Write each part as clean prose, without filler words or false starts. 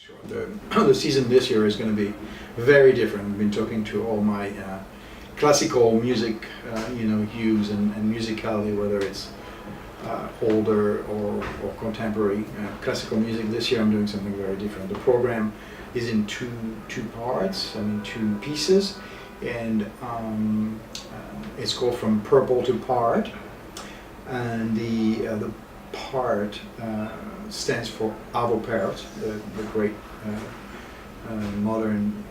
Sure. The season this year is going to be very different. I've been talking to all my classical music, hues and musicality, whether it's older or contemporary classical music. This year I'm doing something very different. The program is in two parts, two pieces, and it's called From Purple to Part, and the part stands for Arvo Pärt, the great modern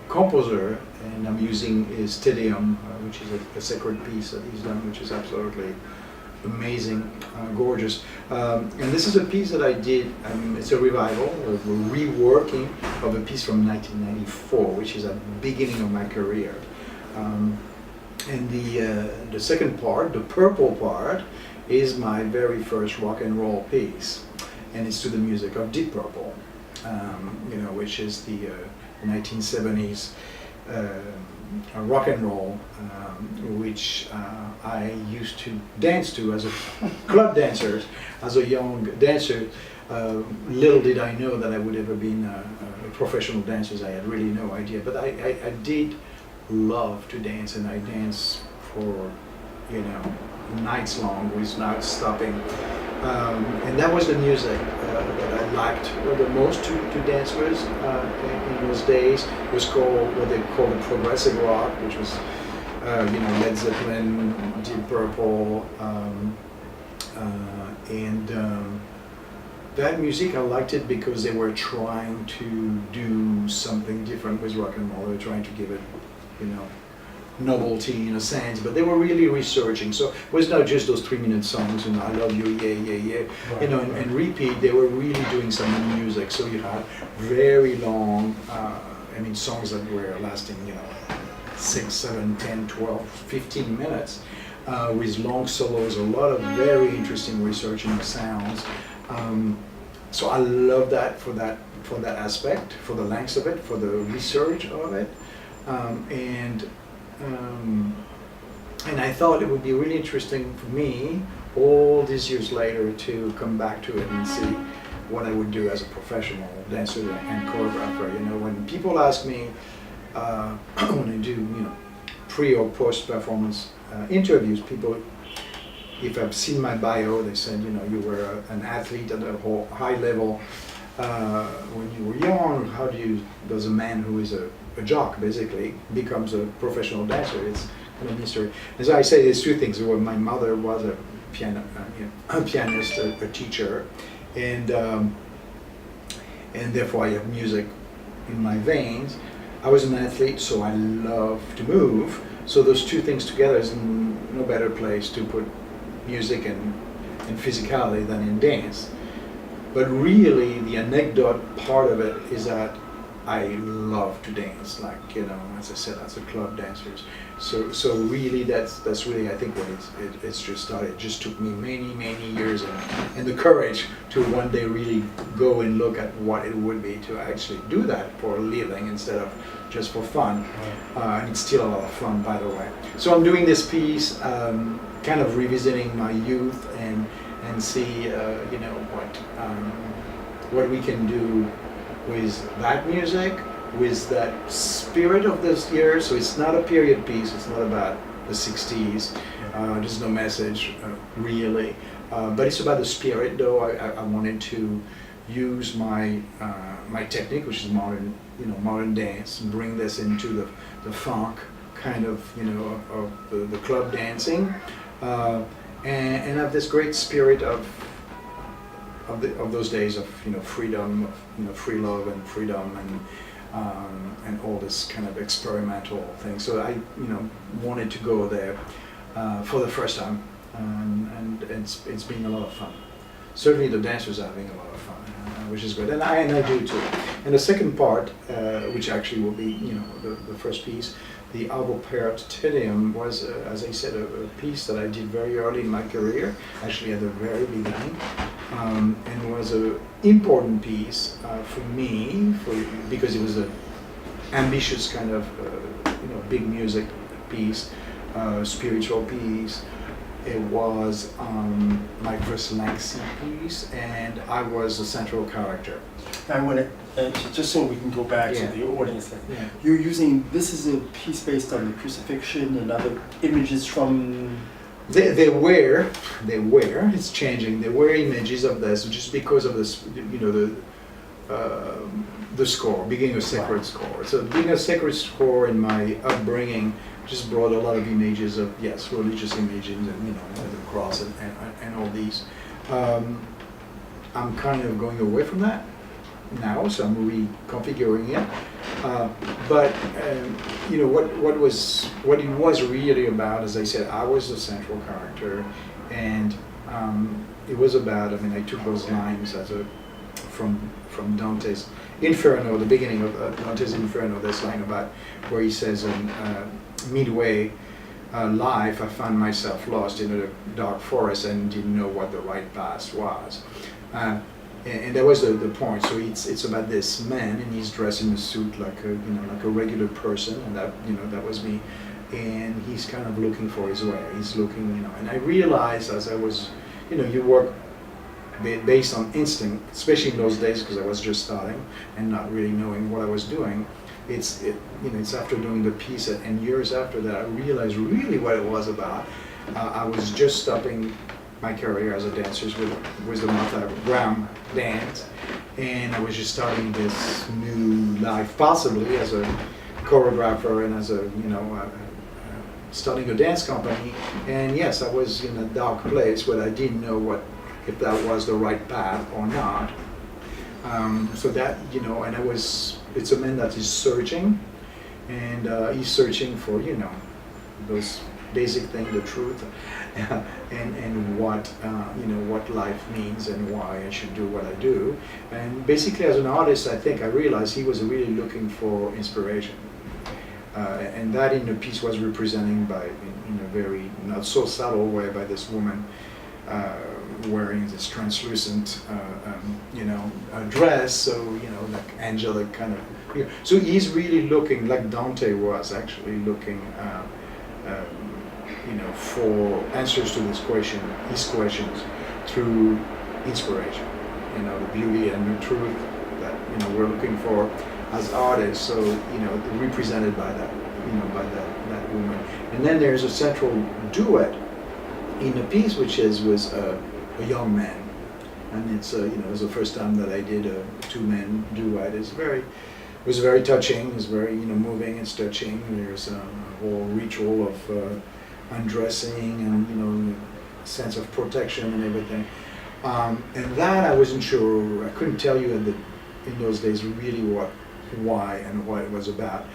composer, and I'm using his Te Deum, which is a sacred piece that he's done, which is absolutely amazing, gorgeous. And this is a piece that I did, it's a revival, a reworking of a piece from 1994, which is at the beginning of my career. And the second part, the purple part, is my very first rock and roll piece, and it's to the music of Deep Purple, which is the 1970s rock and roll, which I used to dance to as a club dancer, as a young dancer. Little did I know that I would ever be a professional dancer. I had really no idea, but I did love to dance, and I danced for nights long without stopping, and that was the music that I liked the most to dance with in those days. It was called what they call the progressive rock, which was Led Zeppelin, Deep Purple, and that music I liked it because they were trying to do something different with rock and roll. They were trying to give it novelty in a sense, but they were really researching. So it was not just those 3-minute songs, I love you, yeah, yeah, yeah, and repeat. They were really doing some music. So you had very long, songs that were lasting, 6, 7, 10, 12, 15 minutes, with long solos, a lot of very interesting research in the sounds. So I love that for that aspect, for the length of it, for the research of it, and I thought it would be really interesting for me all these years later to come back to it and see what I would do as a professional dancer and choreographer. When people ask me when I do pre or post performance interviews, people, if I've seen my bio, they said you were an athlete at a high level when you were young. How does a man who is a jock basically becomes a professional dancer? It's kind of mystery. As I say, there's two things. My mother was a pianist, a teacher, and therefore I have music in my veins. I was an athlete, so I love to move. So those two things together is no better place to put music and physicality than in dance. But really, the anecdote part of it is that I love to dance, as I said, as a club dancer. So really, that's really, I think, what it's just started. It just took me many years and the courage to one day really go and look at what it would be to actually do that for a living instead of just for fun. And it's still a lot of fun, by the way. So I'm doing this piece, kind of revisiting my youth and see, what we can do with that music, with that spirit of this year. So it's not a period piece, it's not about the 60s, there's no message really, but it's about the spirit though. I wanted to use my technique, which is modern dance, and bring this into the funk kind of, of the club dancing, and have this great spirit of those days of freedom, of free love and freedom and all this kind of experimental thing. So I wanted to go there for the first time, and it's been a lot of fun. Certainly the dancers are having a lot of fun, which is good, and I do too. And the second part, which actually will be the first piece, the Arvo Pärt Te Deum, was, as I said, a piece that I did very early in my career, actually at the very beginning, and was an important piece for me, because it was an ambitious kind of big music piece, spiritual piece, It was my first lengthy piece, and I was the central character. I want to, just so we can go back Yeah. to the audience, Yeah. you're using, this is a piece based on the crucifixion and other images from... They were, it's changing, they were images of this just because of this, you know, the score, being a sacred Right. score. So being a sacred score in my upbringing just brought a lot of images of, yes, religious images and, you know, the cross and all these. I'm kind of going away from that now, so I'm reconfiguring it. But you know, what it was really about, as I said, I was the central character, and it was about, I mean, I took those lines from Dante's Inferno, the beginning of Dante's Inferno, this line about where he says, midway life, I found myself lost in a dark forest and didn't know what the right path was. And that was the point. So it's about this man, and he's dressed in a suit like a, you know, like a regular person, and that, you know, that was me. And he's kind of looking for his way. He's looking, you know. And I realized as I was, you know, you work based on instinct, especially in those days because I was just starting and not really knowing what I was doing. You know, it's after doing the piece and years after that I realized really what it was about. I was just stopping my career as a dancer with the Martha Graham dance, and I was just starting this new life, possibly as a choreographer and as a, you know, starting a dance company. And yes, I was in a dark place where I didn't know if that was the right path or not. So that, you know, and it's a man that is searching, and he's searching for, you know, those basic things, the truth, and what, you know, what life means and why I should do what I do. And basically as an artist, I think I realized he was really looking for inspiration. And that in the piece was representing by, in a very not so subtle way, by this woman wearing this translucent, you know, dress, so, you know, like angelic kind of. You know, so he's really looking, like Dante was actually looking, you know, for answers to his questions through inspiration. You know, the beauty and the truth that, you know, we're looking for as artists. So, you know, represented by that, you know, by that woman. And then there's a central duet in the piece, which was a young man, and it's you know, it was the first time that I did a two-man duet. It was very touching. It's very, you know, moving. It's touching. There's a whole ritual of undressing and, you know, sense of protection and everything. And that I wasn't sure. I couldn't tell you in those days really why and what it was about.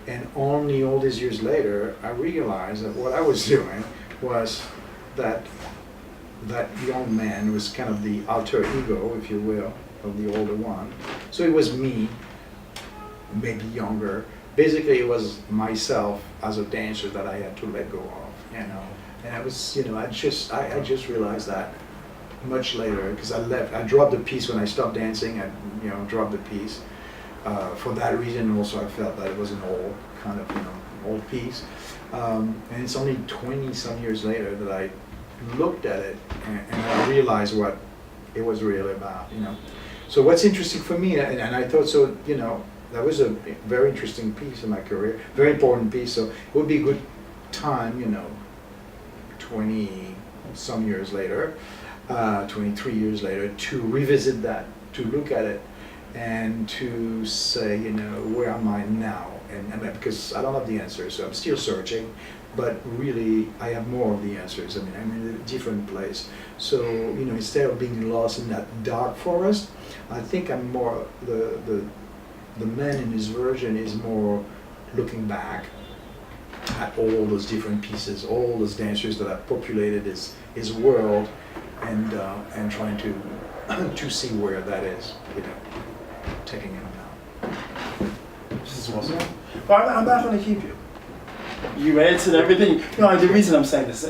And only all these years later, I realized that what I was doing was that young man was kind of the alter ego, if you will, of the older one. So it was me, maybe younger. Basically, it was myself as a dancer that I had to let go of, you know. And I was, you know, I just realized that much later, because I dropped the piece when I stopped dancing. I, you know, dropped the piece for that reason. Also, I felt that it was an old kind of, you know, old piece. And it's only 20-some years later that I looked at it and I realized what it was really about, you know. So what's interesting for me, and I thought, so, you know, that was a very interesting piece in my career, very important piece, so it would be a good time, you know, 20-some years later, 23 years later, to revisit that, to look at it, and to say, you know, where am I now? And because I don't have the answers, so I'm still searching, but really I have more of the answers. I mean, I'm in a different place. So, you know, instead of being lost in that dark forest, I think I'm more, the man in his version is more looking back at all those different pieces, all those dancers that have populated his world, and trying to see where that is, you know, taking him now. This is awesome. Well, I'm not going to keep you. You answered everything. No, the reason I'm saying this,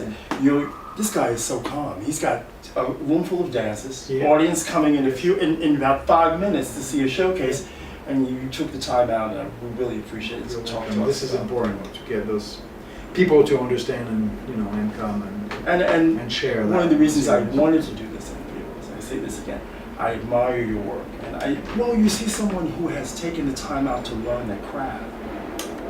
this guy is so calm. He's got a room full of dancers, yeah. Audience coming in about 5 minutes to see a showcase, and you took the time out, and we really appreciate it. So talk to us. This is important to get those people to understand and come and share that. one of the reasons I wanted to do this interview is, I say this again, I admire your work, and you see someone who has taken the time out to learn their craft.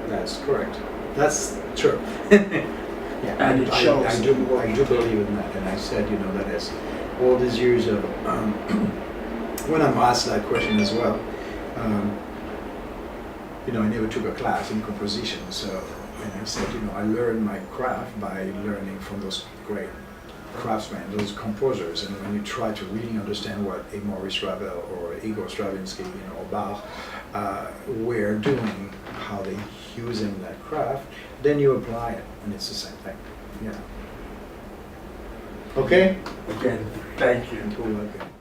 That's correct. That's true. Yeah, And it shows. I do believe in that, and I said, that as all these years of when I'm asked that question as well, I never took a class in composition, so and I said, I learned my craft by learning from those great craftsmen, those composers, and when you try to really understand what a Maurice Ravel or Igor Stravinsky, or Bach were doing, how they're using that craft, then you apply it, and it's the same thing. Yeah. Okay? Again, thank you. Cool, okay.